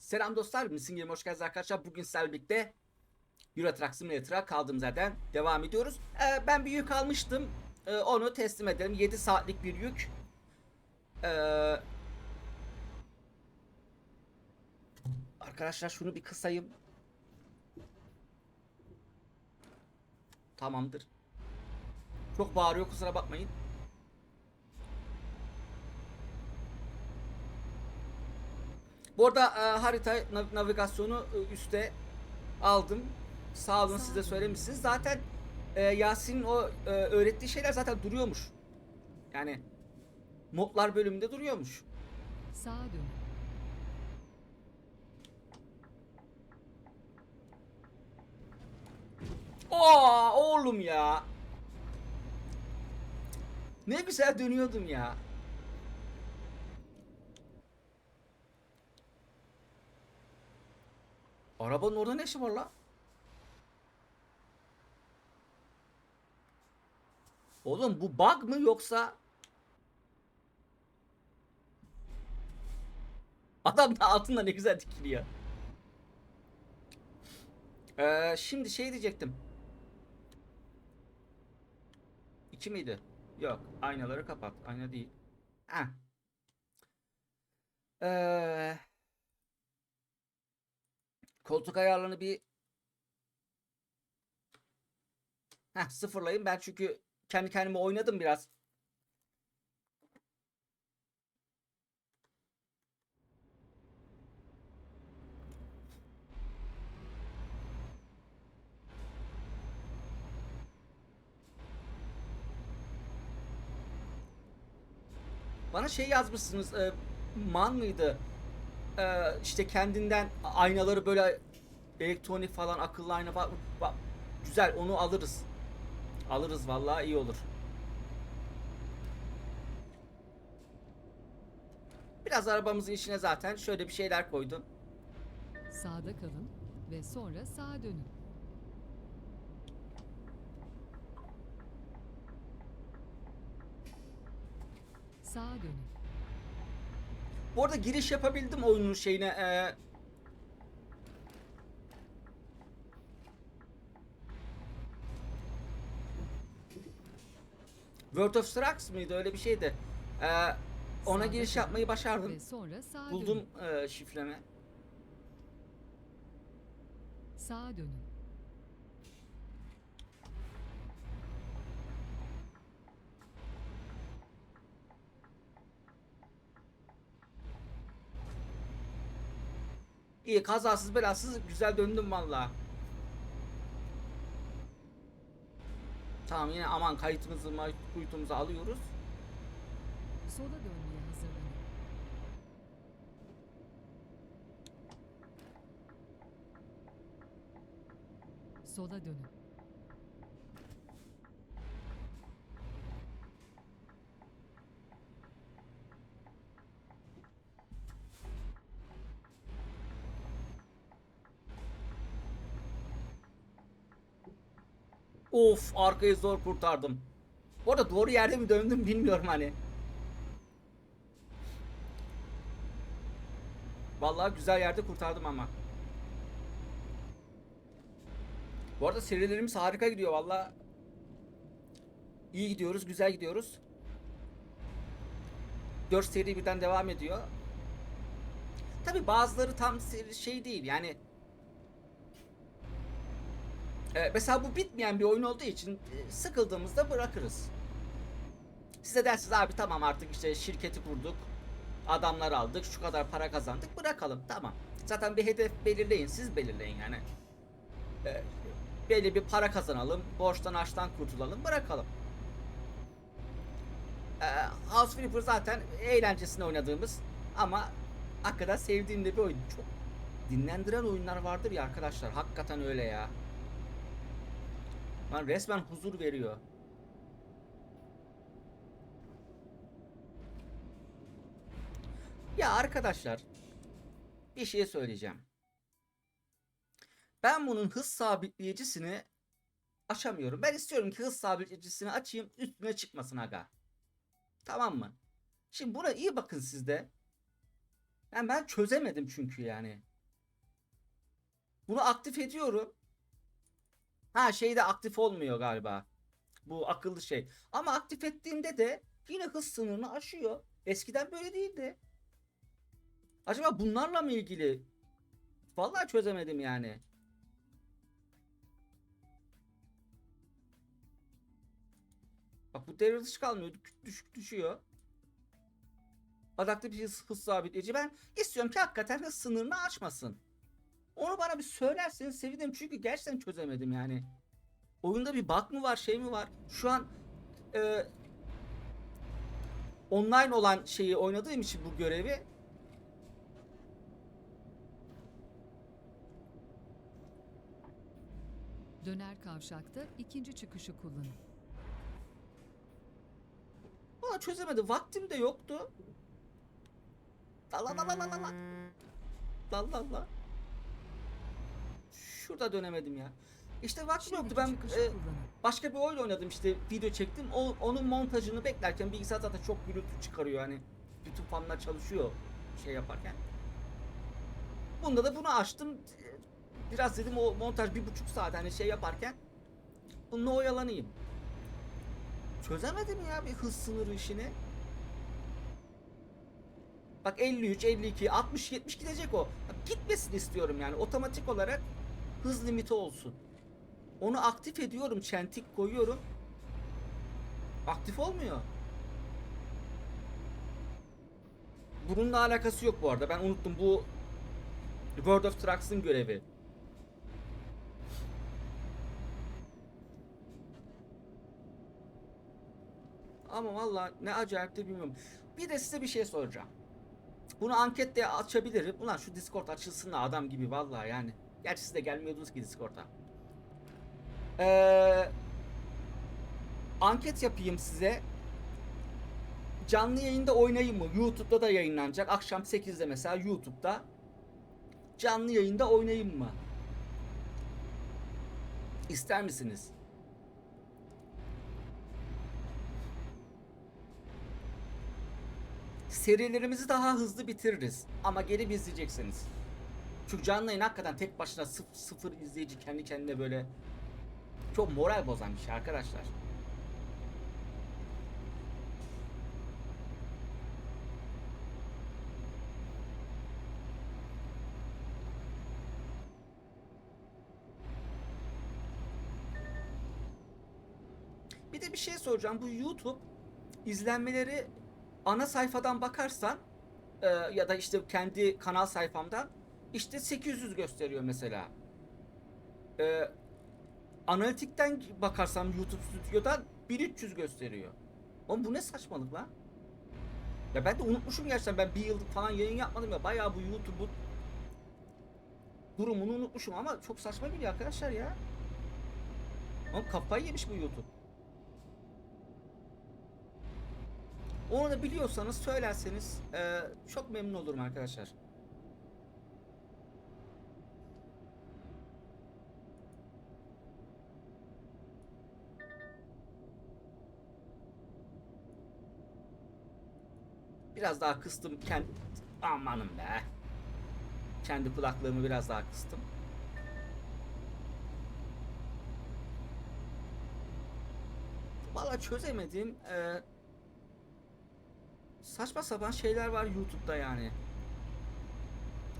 Selam dostlar, Missing Game hoş geldiniz arkadaşlar. Bugün sizlerle birlikte Euro Truck Simulator'a kaldığımız yerden devam ediyoruz. Ben bir yük almıştım. Onu teslim edelim. 7 saatlik bir yük. Ee, Arkadaşlar şunu bir kısayım. Tamamdır. Çok bağırıyor, kusura bakmayın. Bu arada harita navigasyonu üstte aldım. Sağ olun, siz de söylemişsiniz. Zaten Yasin'in o öğrettiği şeyler zaten duruyormuş. Yani modlar bölümünde duruyormuş. Sağa dön. Oo oğlum ya. Ne güzel dönüyordum ya. Arabanın orada ne işi var la? Oğlum bu bug mı yoksa adam da altında ne güzel dikiliyor. Şimdi şey diyecektim. İki miydi? Yok. Aynaları kapat. Ayna değil. Heh. Ee, Koltuk ayarlarını bir sıfırlayayım. Ben çünkü kendi kendime oynadım biraz. Bana şey yazmışsınız. Man mıydı? İşte kendinden aynaları böyle elektronik falan, akıllı ayna falan. Bak, güzel, onu alırız. Alırız vallahi, iyi olur. Biraz arabamızın içine zaten şöyle bir şeyler koydum. Sağda kalın ve sonra sağa dönün. Sağa dönün. Bu arada giriş yapabildim oyunun şeyine. World of Trucks mıydı, öyle bir şeydi. Ona Sağda giriş kalın yapmayı başardım. ve sonra sağa Buldum dönün. şifremi. Sağa dönün. İyi, kazasız belasız güzel döndüm valla. Tamam, yine aman kuytumuzu alıyoruz. Sola dönmeye hazırlanın. Sola dönün. Of, arkayı zor kurtardım. Bu arada doğru yerde mi döndüm bilmiyorum hani. Vallahi güzel yerde kurtardım ama. Bu arada serilerimiz harika gidiyor valla. İyi gidiyoruz, güzel gidiyoruz. 4 seri birden devam ediyor. Tabi bazıları tam şey değil yani. Mesela bu bitmeyen bir oyun olduğu için sıkıldığımızda bırakırız. Size dersiniz abi tamam, artık işte şirketi kurduk. Adamlar aldık, şu kadar para kazandık, bırakalım, tamam. Zaten bir hedef belirleyin, siz belirleyin yani. E, Belli bir para kazanalım, borçtan harçtan kurtulalım, bırakalım. E, House Flipper zaten eğlencesine oynadığımız ama hakikaten sevdiğim de bir oyun. Çok dinlendiren oyunlar vardır ya arkadaşlar, hakikaten öyle ya. Lan resmen huzur veriyor. Ya arkadaşlar, bir şey söyleyeceğim. Ben bunun hız sabitleyicisini aşamıyorum. Ben istiyorum ki hız sabitleyicisini açayım, üstüne çıkmasın aga. Tamam mı? Şimdi buna iyi bakın siz de. Yani ben çözemedim çünkü yani. Bunu aktif ediyorum. Ha şeyde aktif olmuyor galiba. Bu akıllı şey. Ama aktif ettiğimde de yine hız sınırını aşıyor. Eskiden böyle değildi. Acaba bunlarla mı ilgili? Vallahi çözemedim yani. Bak bu devre dışı kalmıyor. Düşük düşüyor. Adaptif hız sabitleyici. Ben istiyorum ki hakikaten hız sınırını aşmasın. Onu bana bir söylerseniz sevinirim. Çünkü gerçekten çözemedim yani. Oyunda bir bug mı var, şey mi var? Şu an e, online olan şeyi oynadığım için bu görevi Döner kavşakta ikinci çıkışı kullanın. valla çözemedim. Vaktim de yoktu. La la la la la la la. La la la. Şurada dönemedim ya. İşte vaktim yoktu. Ben Şimdiki çıkışı kullanın. başka bir oyun oynadım işte video çektim. Onun montajını beklerken bilgisayar zaten çok gürültü çıkarıyor hani. Bütün fanlar çalışıyor şey yaparken. Bunda da bunu açtım. Biraz dedim o montaj 1,5 saat hani şey yaparken bununla oyalanayım. Çözemedim ya bir hız sınırı işini. Bak 53, 52, 60, 70 gidecek o. Bak, gitmesini istiyorum yani otomatik olarak hız limiti olsun. Onu aktif ediyorum, çentik koyuyorum. Aktif olmuyor. Bununla alakası yok bu arada. Ben unuttum. Bu World of Trucks'ın görevi. Ama valla ne acayip de bilmiyorum. Bir de size bir şey soracağım. Bunu ankette açabilirim. Ulan şu Discord açılsın da adam gibi valla yani. Gerçi siz de gelmiyordunuz ki Discord'a. Ee, Anket yapayım size. Canlı yayında oynayayım mı? YouTube'da da yayınlanacak. Akşam 8'de mesela YouTube'da. Canlı yayında oynayayım mı? İster misiniz? Serilerimizi daha hızlı bitiririz. Ama geri izleyeceksiniz. Çünkü canlı yayın hakikaten tek başına sıfır izleyici kendi kendine böyle çok moral bozan bir şey arkadaşlar. Bir de bir şey soracağım. Bu YouTube izlenmeleri ana sayfadan bakarsan ya da işte kendi kanal sayfamdan işte 800 gösteriyor mesela. E, Analitikten bakarsam YouTube Stüdyo'dan 1300 gösteriyor. Oğlum bu ne saçmalık lan? Ya ben de unutmuşum gerçekten. Ben bir yıllık falan yayın yapmadım ya. Bayağı bu YouTube'un durumunu unutmuşum ama çok saçma geliyor arkadaşlar ya. Oğlum kafayı yemiş bu YouTube. Onu da biliyorsanız söylerseniz çok memnun olurum arkadaşlar. Biraz daha kıstım kendi... Amanım be. Kendi kulaklığımı biraz daha kıstım. Valla çözemediğim saçma sapan şeyler var YouTube'da yani.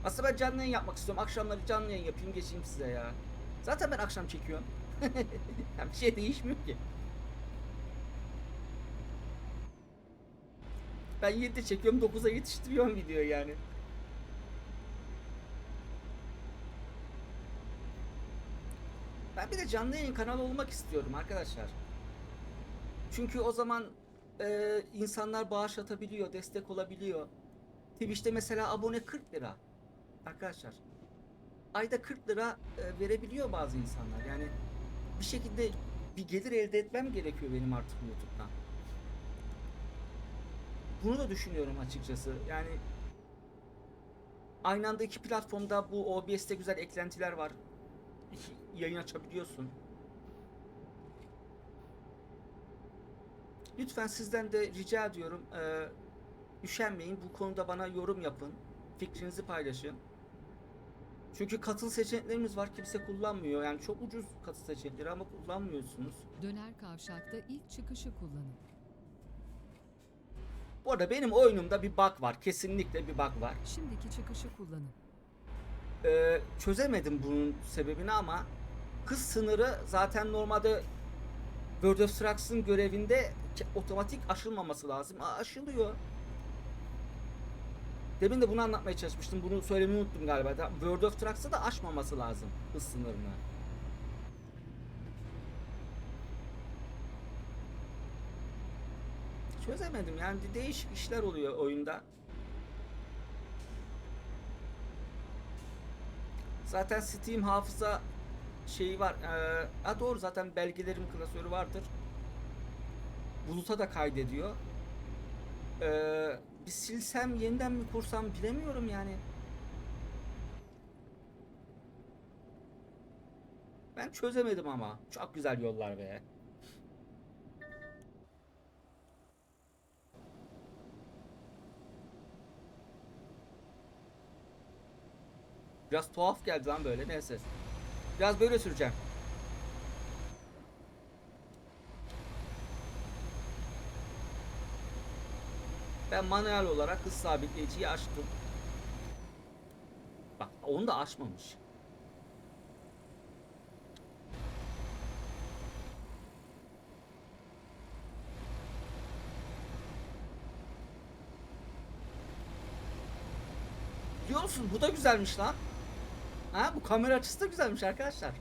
Aslında ben canlı yayın yapmak istiyorum. Akşamları canlı yayın yapayım geçeyim size ya. Zaten ben akşam çekiyorum. Yani bir şey değişmiyor ki. Ben 7'de çekiyorum 9'a yetiştiriyorum videoyu yani. Ben bir de canlı yayın kanalı olmak istiyorum arkadaşlar. Çünkü o zaman insanlar bağış atabiliyor, destek olabiliyor. Twitch'te mesela abone 40 lira. Arkadaşlar. Ayda 40 lira verebiliyor bazı insanlar. Yani bir şekilde bir gelir elde etmem gerekiyor benim artık YouTube'dan. Bunu da düşünüyorum açıkçası. Yani aynı anda iki platformda bu OBS'te güzel eklentiler var. Yayın açabiliyorsun. Lütfen sizden de rica ediyorum. Üşenmeyin. Bu konuda bana yorum yapın. Fikrinizi paylaşın. Çünkü katıl seçeneklerimiz var, kimse kullanmıyor. Yani çok ucuz katıl seçenekleri ama kullanmıyorsunuz. Döner kavşakta ilk çıkışı kullanın. Bu arada benim oyunumda bir bug var. Kesinlikle bir bug var. Şimdiki çıkışı kullanın. Çözemedim bunun sebebini ama hız sınırı zaten normalde World of Trucks'ın görevinde otomatik aşılmaması lazım. Aşılıyor. Demin de bunu anlatmaya çalışmıştım. Bunu söylemeyi unuttum galiba. World of Trucks'ta da aşmaması lazım hız sınırını. Çözemedim yani, değişik işler oluyor oyunda. Zaten Steam hafıza şeyi var. Doğru, zaten belgelerim klasörü vardır. Buluta da kaydediyor. Bir silsem yeniden mi kursam bilemiyorum yani. Ben çözemedim ama. Çok güzel yollar be. Biraz tuhaf geldi lan böyle, neyse. Biraz böyle süreceğim. Ben manuel olarak hız sabitleyiciyi açtım. Bak onu da açmamış. Biliyor musun, bu da güzelmiş lan. Ha, bu kamera açısı da güzelmiş arkadaşlar.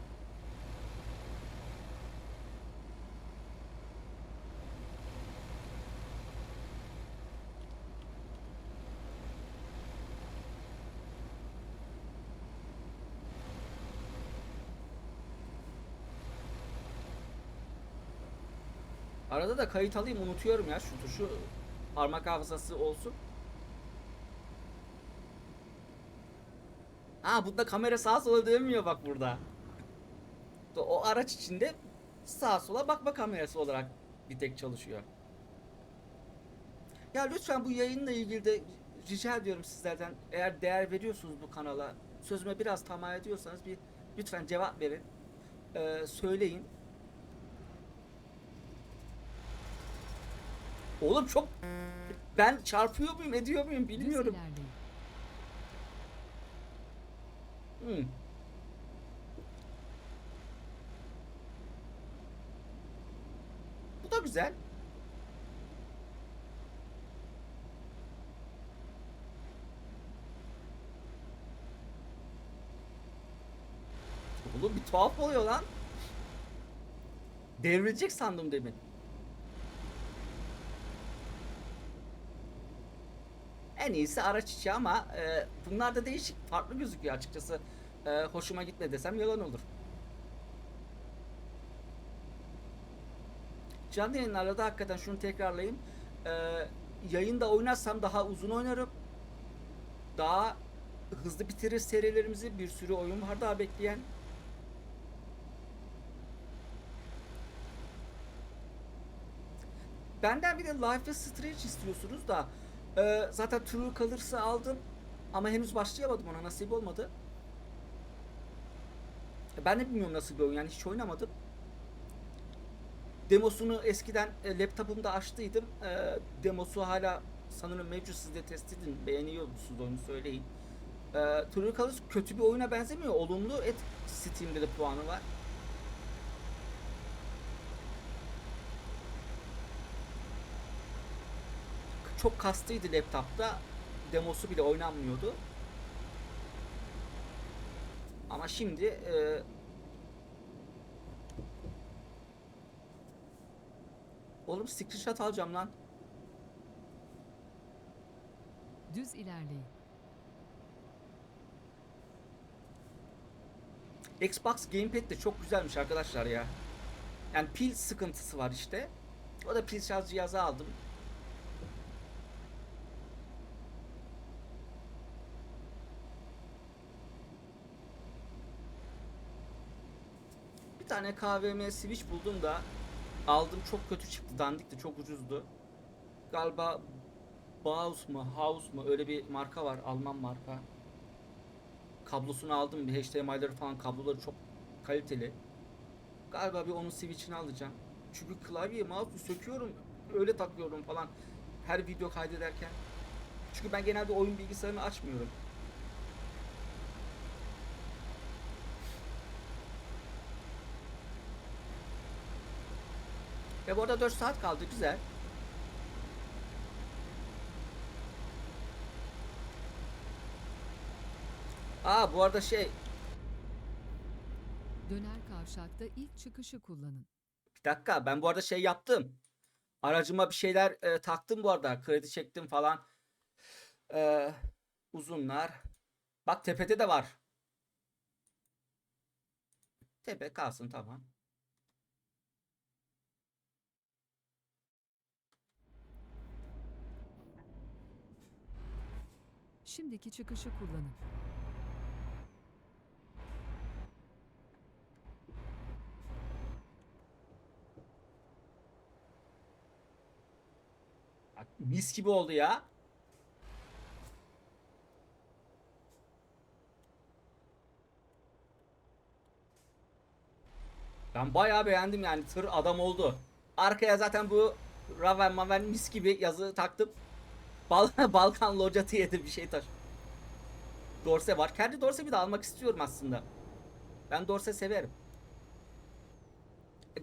Arada da kayıt alayım, unutuyorum ya, şu tuşu parmak hafızası olsun. Ha, bunda kamera sağa sola dönmüyor bak burada. O araç içinde sağa sola bakma kamerası olarak bir tek çalışıyor. Ya lütfen bu yayınla ilgili de rica ediyorum sizlerden, eğer değer veriyorsunuz bu kanala, sözüme biraz tamah ediyorsanız bir lütfen cevap verin. Söyleyin. Oğlum çok, ben çarpıyor muyum ediyor muyum Düz bilmiyorum. ilerleyin. Hmm. Bu da güzel. Oğlum bir tuhaf oluyor lan. Devrilecek sandım demin. En iyisi araç içi ama bunlar da değişik, farklı gözüküyor açıkçası. Hoşuma gitmedi desem yalan olur. Canlı yayınlarla da hakikaten şunu tekrarlayayım. E, Yayında oynarsam daha uzun oynarım. Daha hızlı bitiririz serilerimizi. Bir sürü oyun var daha bekleyen. Benden bir de Life is Strange istiyorsunuz da zaten True Colors'ı aldım ama henüz başlayamadım, ona nasip olmadı. Ben de bilmiyorum nasıl bir oyun, yani hiç oynamadım. Demosunu eskiden laptopumda açtıydım. Demosu hala sanırım mevcut, siz de test edin. Beğeniyor musunuz oyunu söyleyin. True Colors kötü bir oyuna benzemiyor. Olumlu Steam'de de puanı var. Çok kastıydı laptopta. Demosu bile oynanmıyordu. Ama şimdi oğlum screenshot alacağım lan. Düz ilerleyin. Xbox Gamepad de çok güzelmiş arkadaşlar ya. Yani pil sıkıntısı var işte. O da pil şarj cihazı aldım. Bir tane KVM Switch buldum da aldım, çok kötü çıktı, dandikti, çok ucuzdu. Galiba Bauhaus mu, House mu, öyle bir marka var, Alman marka. kablosunu aldım. Bir HDMI'ları falan, kabloları çok kaliteli. Galiba bir onun switch'ini alacağım. Çünkü klavye, mouse'u söküyorum, öyle takıyorum falan her video kaydederken. Çünkü ben genelde oyun bilgisayarını açmıyorum. Ve bu arada 4 saat kaldı, güzel. Aa, bu arada Döner kavşakta ilk çıkışı kullanın. bir dakika, ben bu arada yaptım. Aracıma bir şeyler taktım bu arada. Kredi çektim falan. E, uzunlar. Bak, tepede de var. Tepe kalsın, tamam. Şimdiki çıkışı kullanın. Bak, mis gibi oldu ya. Ben bayağı beğendim yani, tır adam oldu. Arkaya zaten bu Raven Maven mis gibi yazı taktım. Balkan locatı yedi bir şey taş. Dorse var. Kendi Dorse bir de almak istiyorum aslında. Ben Dorse severim.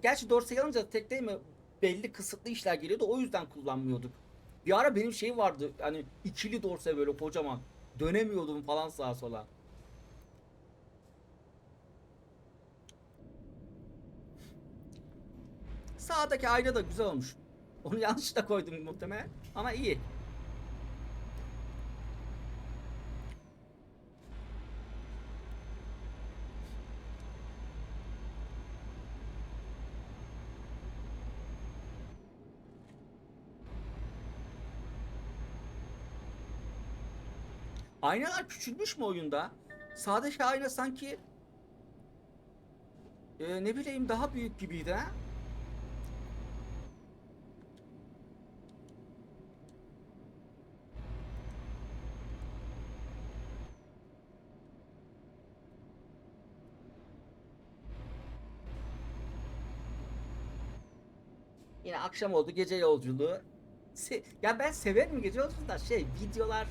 Gerçi Dorse alınca tek değil mi, belli kısıtlı işler geliyordu, o yüzden kullanmıyorduk. Bir ara benim vardı hani, ikili Dorse böyle kocaman. Dönemiyordum falan sağa sola. Sağdaki ayna da güzel olmuş. Onu yanlışlıkla koydum muhtemelen ama iyi. Aynalar küçülmüş mü oyunda? Sağdaki ayna sanki ne bileyim daha büyük gibiydi ha? Yine akşam oldu, gece yolculuğu. Ya ben severim gece yolculuğu da videolar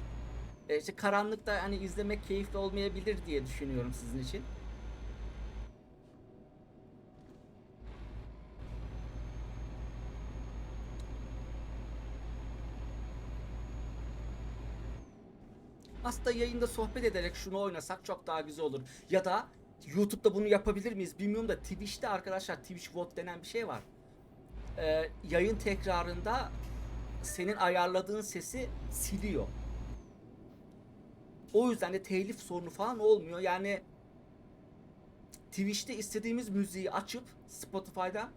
karanlıkta hani izlemek keyifli olmayabilir diye düşünüyorum sizin için. Aslında yayında sohbet ederek şunu oynasak çok daha güzel olur. Ya da YouTube'da bunu yapabilir miyiz bilmiyorum da, Twitch'te arkadaşlar Twitch VOD denen bir şey var. Yayın tekrarında senin ayarladığın sesi siliyor. O yüzden de telif sorunu falan olmuyor. Yani Twitch'te istediğimiz müziği açıp Spotify'da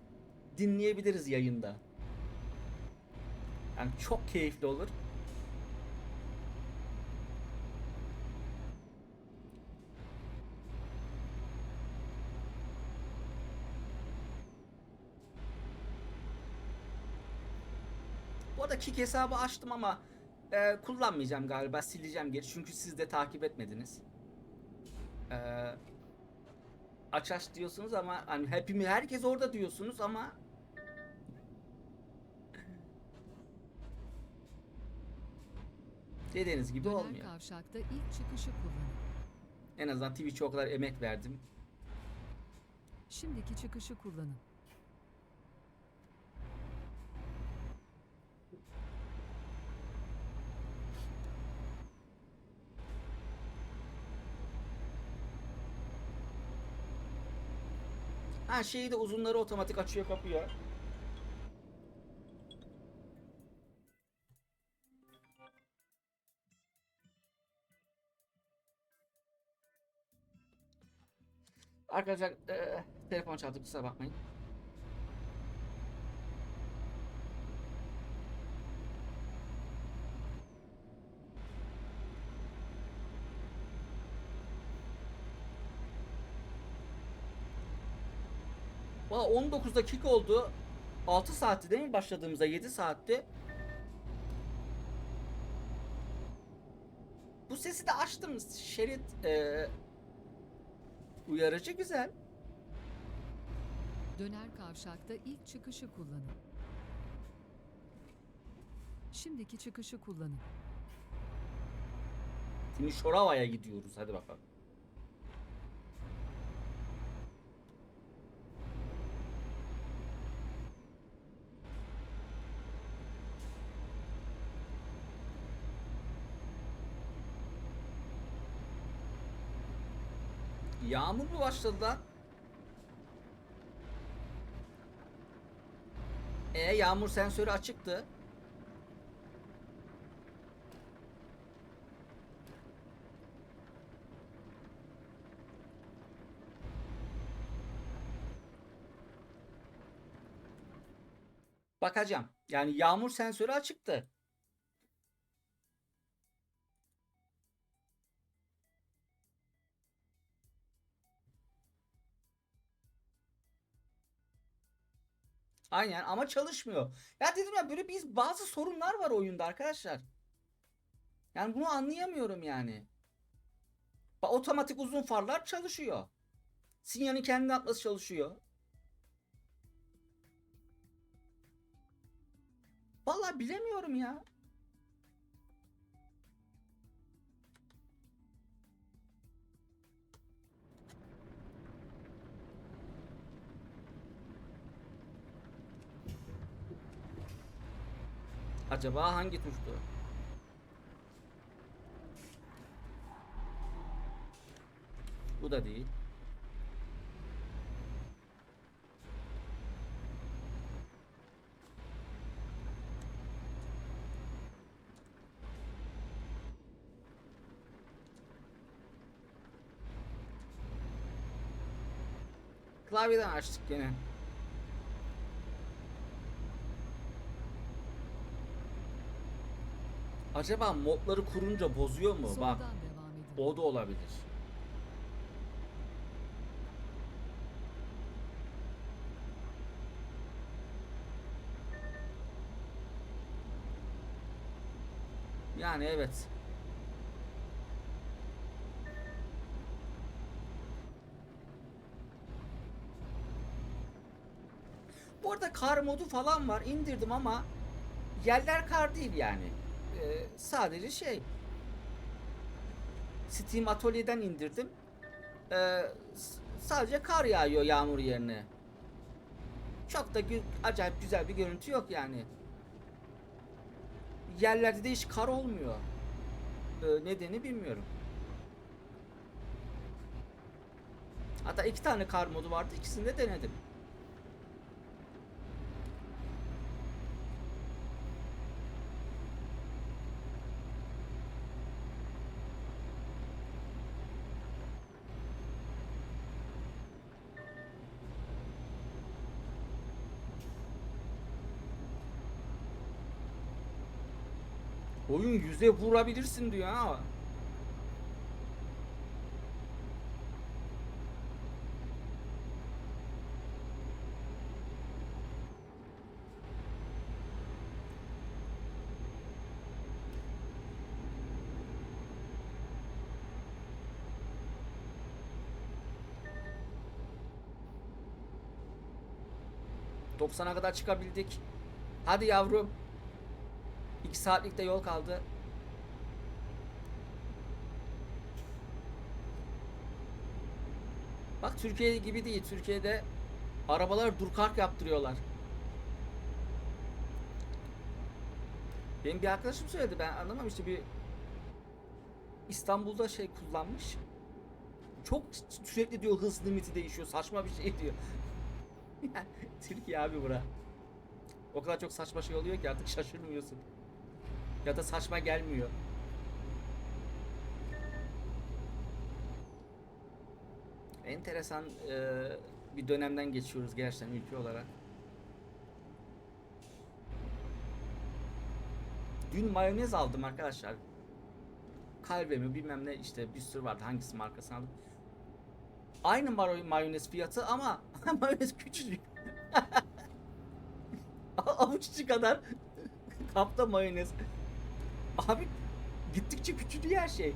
dinleyebiliriz yayında. Yani çok keyifli olur. Bu arada Kick hesabı açtım ama kullanmayacağım galiba. Sileceğim geri. Çünkü siz de takip etmediniz. E, aç diyorsunuz ama hani herkes orada diyorsunuz ama dediğiniz gibi Döner olmuyor. kavşakta ilk çıkışı kullanın. En azından Twitch'e o kadar emek verdim. Şimdiki çıkışı kullanın. Ha, de uzunları otomatik açıyor, kapıyor. Arkadaşlar telefon çaldı, kusura bakmayın. Valla 19 dakika oldu. 6 saatti değil mi başladığımızda? 7 saatti. Bu sesi de açtım. Şerit Uyarıcı güzel. Döner kavşakta ilk çıkışı kullanın. Şimdiki çıkışı kullanın. Timișoara'ya gidiyoruz. Hadi bakalım. Yağmur mu başladı lan? Yağmur sensörü açıktı. Bakacağım. Yani yağmur sensörü açıktı. Aynen ama çalışmıyor. Ya dedim ya böyle bazı sorunlar var oyunda arkadaşlar. Yani bunu anlayamıyorum yani. Otomatik uzun farlar çalışıyor. Sinyalin kendi atması çalışıyor. Vallahi bilemiyorum ya. Acaba hangi tuştu? Bu da değil. Klavyeden açtık gene. Acaba modları kurunca bozuyor mu? Soldan Bak, devam edin. o da olabilir. Yani evet. Bu arada kar modu falan var. İndirdim ama yerler kar değil yani. Sadece şey. Steam Atölye'den indirdim. Sadece kar yağıyor yağmur yerine. Çok da acayip güzel bir görüntü yok yani. Yerlerde de hiç kar olmuyor. Nedeni bilmiyorum. Hatta 2 tane kar modu vardı. İkisini de denedim. Oyun yüze vurabilirsin diyor ha. ...90'a kadar çıkabildik. Hadi yavrum. 2 saatlik de yol kaldı. Bak Türkiye gibi değil. Türkiye'de arabalar dur kalk yaptırıyorlar. Benim bir arkadaşım söyledi, ben anlamam işte, bir İstanbul'da şey kullanmış. Çok sürekli diyor hız limiti değişiyor. Saçma bir şey diyor. Türkiye abi bura. O kadar çok saçma şey oluyor ki artık şaşırmıyorsun. Ya da saçma gelmiyor. Enteresan bir dönemden geçiyoruz gerçekten ülke olarak. Dün mayonez aldım arkadaşlar. Kalbe mi bilmem ne işte, bir sürü vardı, hangisi markasını aldım. Aynı mayonez fiyatı ama mayonez küçücük. Avuç içi kadar kapta mayonez. Abi gittikçe küçülüyor her şey.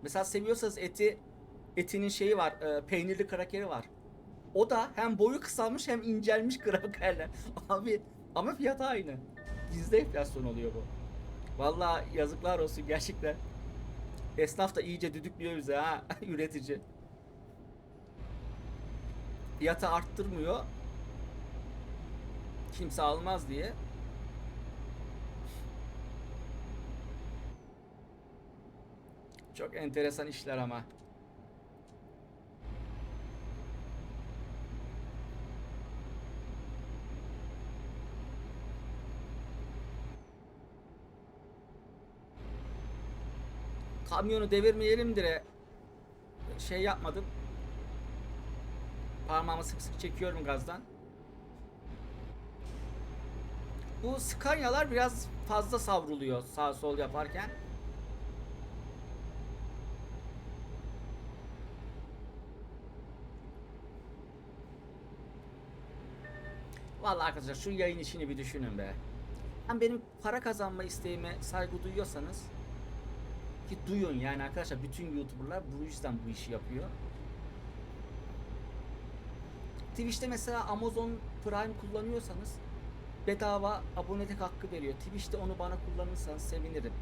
Mesela seviyorsanız etinin şeyi var, peynirli krakeri var. O da hem boyu kısalmış hem incelmiş krakerler. Abi ama fiyatı aynı. Bizde enflasyon oluyor bu. Vallahi yazıklar olsun gerçekten. Esnaf da iyice düdüklüyor bize ha üretici. Fiyatı arttırmıyor. Kimse almaz diye. Çok enteresan işler ama. Kamyonu devirmeyelim diye şey yapmadım. Parmağımı sık sık çekiyorum gazdan. Bu Scania'lar biraz fazla savruluyor sağ sol yaparken. Vallahi arkadaşlar şu yayın işini bir düşünün be. Hem benim para kazanma isteğime saygı duyuyorsanız ki duyun yani arkadaşlar, bütün YouTuber'lar bu yüzden bu işi yapıyor. Twitch'te mesela Amazon Prime kullanıyorsanız bedava abonelik hakkı veriyor. Twitch'te onu bana kullanırsanız sevinirim.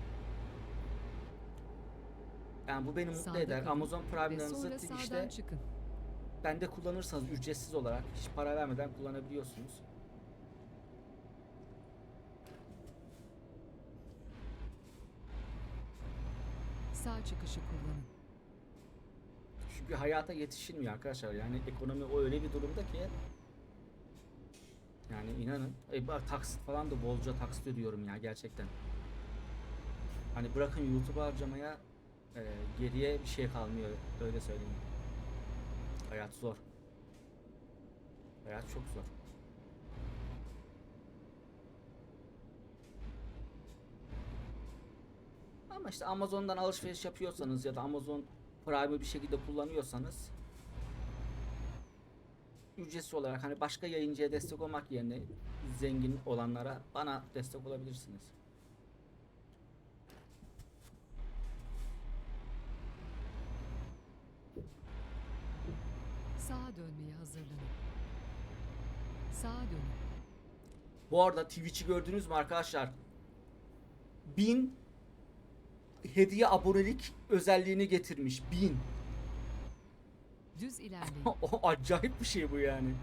Yani bu beni mutlu Sağda eder. kalın Amazon ve Prime'larınızı sonra Twitch'te sağdan çıkın. bende kullanırsanız ücretsiz olarak hiç para vermeden kullanabiliyorsunuz. Sağ çıkışı kullanın. Çünkü hayata yetişilmiyor arkadaşlar. Yani ekonomi o öyle bir durumda ki yani inanın. Bak taksit falan da bolca taksit ödüyorum ya gerçekten. Hani bırakın YouTube'a harcamaya, geriye bir şey kalmıyor, öyle söyleyeyim. Hayat zor. Hayat çok zor. Ama işte Amazon'dan alışveriş yapıyorsanız ya da Amazon Prime'ı bir şekilde kullanıyorsanız ücretsiz olarak hani başka yayıncıya destek olmak yerine zengin olanlara, bana destek olabilirsiniz. Sağa dönmeye hazırlanın. Sağa dönün. Bu arada Twitch'i gördünüz mü arkadaşlar? 1000 hediye abonelik özelliğini getirmiş. 1000. Düz ilerleyin. O acayip bir şey bu yani.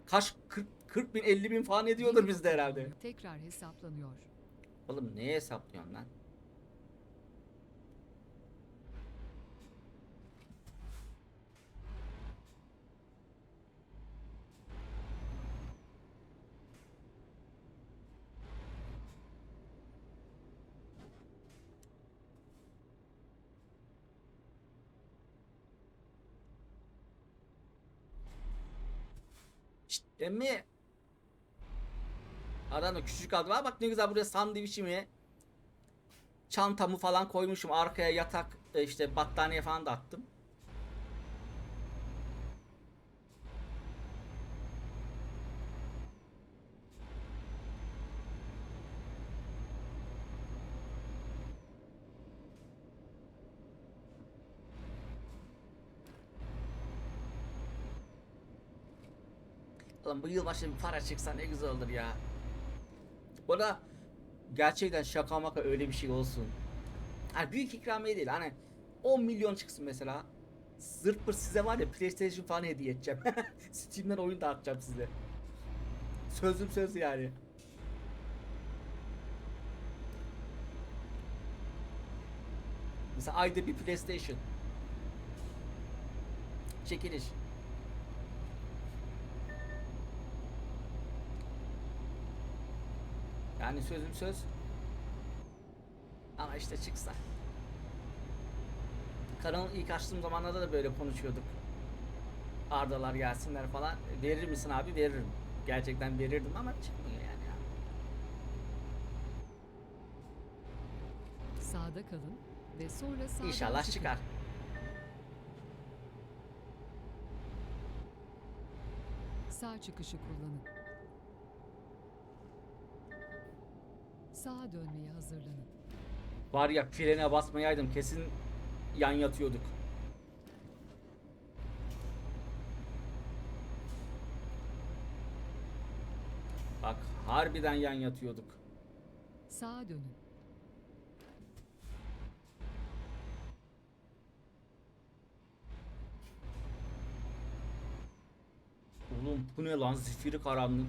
Kaç 40 bin 50 bin falan ediyordur bizde herhalde. Tekrar hesaplanıyor. Oğlum neye hesaplıyorsun lan? Şşt, emmi. Adam da küçücük adı var. Bak ne güzel buraya sandviçimi, çantamı falan koymuşum. Arkaya yatak, işte battaniye falan da attım. Oğlum bu yılbaşı bir para çıksa ne güzel olur ya. Bu da gerçekten şaka maka öyle bir şey olsun. Hani büyük ikramiye değil, hani 10 milyon çıksın mesela. Zırt pırt size var ya PlayStation falan hediye edeceğim. Steam'den oyun dağıtacağım size. Sözüm söz yani. Mesela ayda bir PlayStation. Çekiliş. Yani sözüm söz. Ama işte çıksa. Kanalı ilk açtığım zamanlarda da böyle konuşuyorduk. Ardalar gelsinler falan. Verir misin abi? Veririm. Gerçekten verirdim ama çıkmıyor yani. Sağda kalın ve sonra sağdan İnşallah çıkın. çıkar. Sağ çıkışı kullanın. Sağa dönmeye hazırlanın. Var ya, frene basmayaydım kesin yan yatıyorduk. Bak, harbiden yan yatıyorduk. Sağa dönün. Oğlum bu ne lan, zifiri karanlık.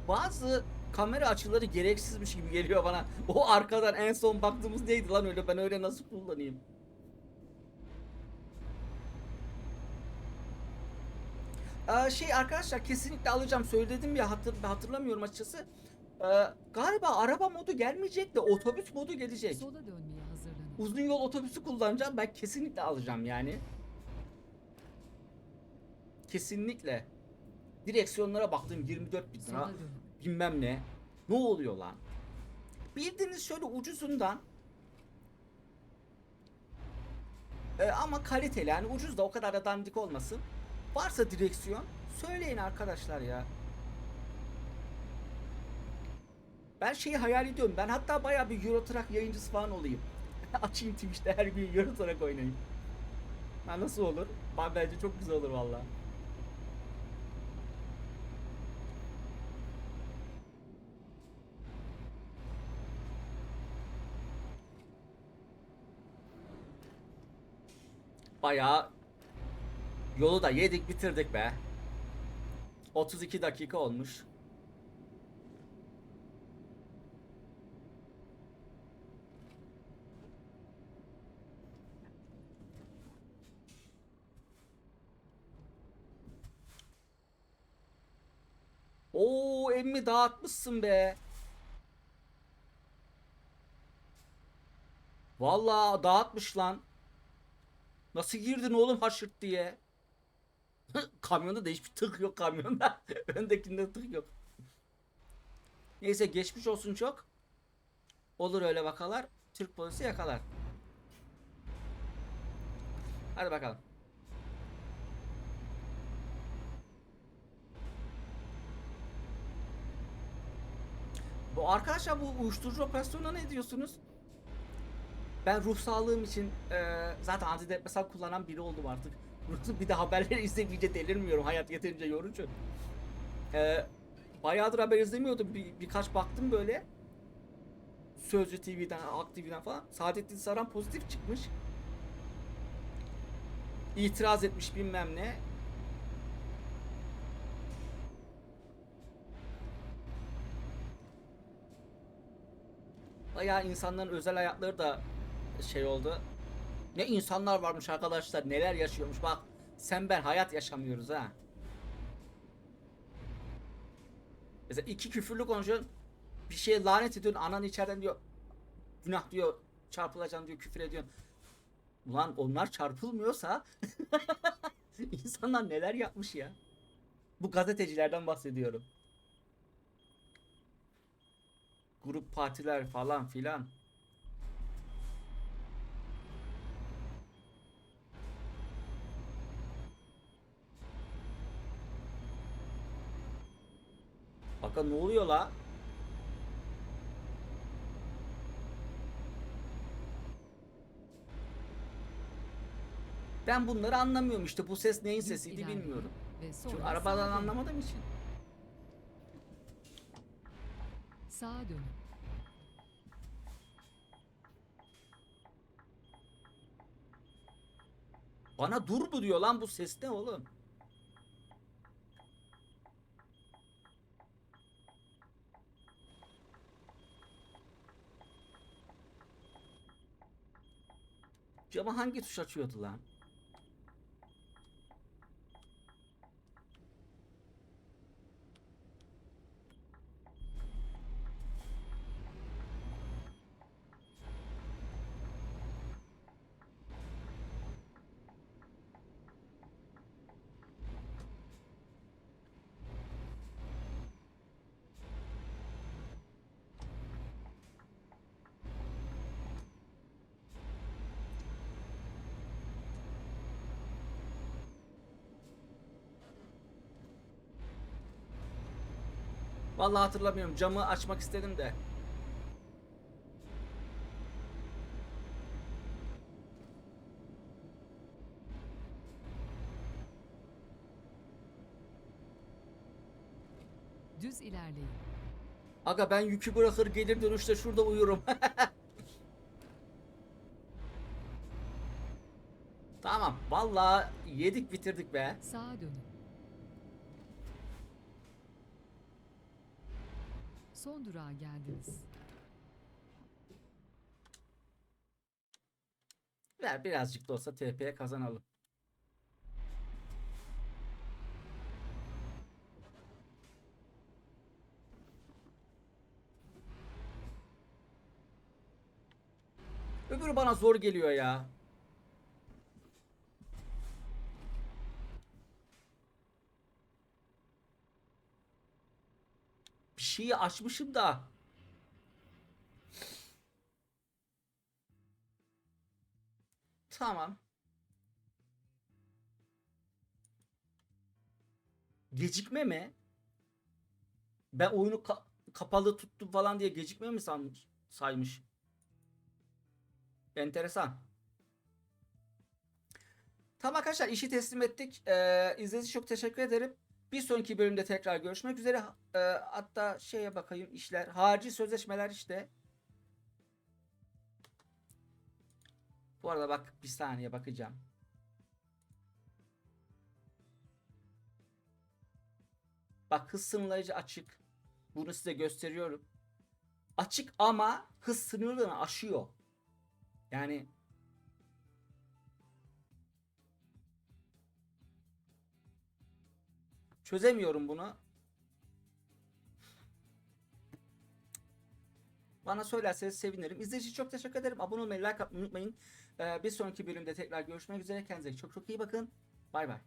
Bazı kamera açıları gereksizmiş gibi geliyor bana. O arkadan en son baktığımız neydi lan öyle, ben öyle nasıl kullanayım? Şey arkadaşlar, kesinlikle alacağım, söyledim ya, hatırlamıyorum açıkçası. Galiba araba modu gelmeyecek de otobüs modu gelecek. Sola dönmeye hazırlanın. Uzun yol otobüsü kullanacağım, ben kesinlikle alacağım yani. Kesinlikle. Direksiyonlara baktım, 24 bin lira Sola dönün. bilmem ne. Ne oluyor lan? Bildiğiniz şöyle ucuzundan ama kaliteli, yani ucuz da o kadar da dandik olmasın. Varsa direksiyon söyleyin arkadaşlar ya. Ben şeyi hayal ediyorum. Ben hatta bayağı bir Euro Truck yayıncısı falan olayım. Açayım Twitch'te her gün Euro Truck oynayayım. Ha, nasıl olur? Bence çok güzel olur vallahi. Bayağı yolu da yedik bitirdik be. 32 dakika olmuş. Oo emmi, dağıtmışsın be. Vallahi dağıtmış lan. Nasıl girdin oğlum haşırt diye? Kamyonda da hiçbir tık yok kamyonda. Öndekinde tık yok. Neyse, geçmiş olsun çok. Olur öyle vakalar. Türk polisi yakalar. Hadi bakalım. Bu arkadaşlar, bu uyuşturucu operasyonuna ne diyorsunuz? Ben ruh sağlığım için zaten antidepresan kullanan biri oldum artık. Bir de haberleri izleyince delirmiyorum. Hayat yeterince yorucu. E, Bayağıdır haber izlemiyordum. Birkaç baktım böyle. Sözcü TV'den, Halk TV'den falan. Saadettin Saran pozitif çıkmış. İtiraz etmiş bilmem ne. Bayağı insanların özel hayatları da şey oldu. Ne insanlar varmış arkadaşlar, neler yaşıyormuş, bak sen ben hayat yaşamıyoruz ha. Mesela iki küfürlü konuşuyorsun, bir şeye lanet ediyorsun, anan içeriden diyor günah diyor, çarpılacaksın diyor, küfür ediyorsun. Ulan onlar çarpılmıyorsa insanlar neler yapmış ya. Bu gazetecilerden bahsediyorum. Grup partiler falan filan. Bakın ne oluyor la? Ben bunları anlamıyorum işte, bu ses neyin Düz sesiydi ilerleyin bilmiyorum. ve sonra Çünkü sağa arabadan dönün. anlamadığım için. Sağa dönün. Bana dur mu diyor lan, bu ses ne oğlum? Cama hangi tuş açıyordu lan? Vallahi hatırlamıyorum. Camı açmak istedim de. Düz ilerleyin. Aga ben yükü bırakır gelir dönüşte şurada uyurum. Tamam. Vallahi yedik bitirdik be. Sağa dönün. Son durağa geldiniz. Ver birazcık da olsa TP'ye kazanalım. Öbürü bana zor geliyor ya. Bir şeyi açmışım da. Tamam. Gecikme mi? Ben oyunu kapalı tuttum falan diye gecikme mi saymış? Enteresan. Tamam arkadaşlar işi teslim ettik. İzlediğiniz için çok teşekkür ederim. Bir sonraki bölümde tekrar görüşmek üzere. Hatta şeye bakayım işler. Harici sözleşmeler işte. Bu arada bak bir saniye bakacağım. Bak hız sınırlayıcı açık. Bunu size gösteriyorum. Açık ama hız sınırını aşıyor. Yani çözemiyorum bunu. Bana söylerseniz sevinirim. İzlediğiniz için çok teşekkür ederim. Abone olmayı, like atmayı unutmayın. Bir sonraki bölümde tekrar görüşmek üzere. Kendinize çok çok iyi bakın. Bay bay.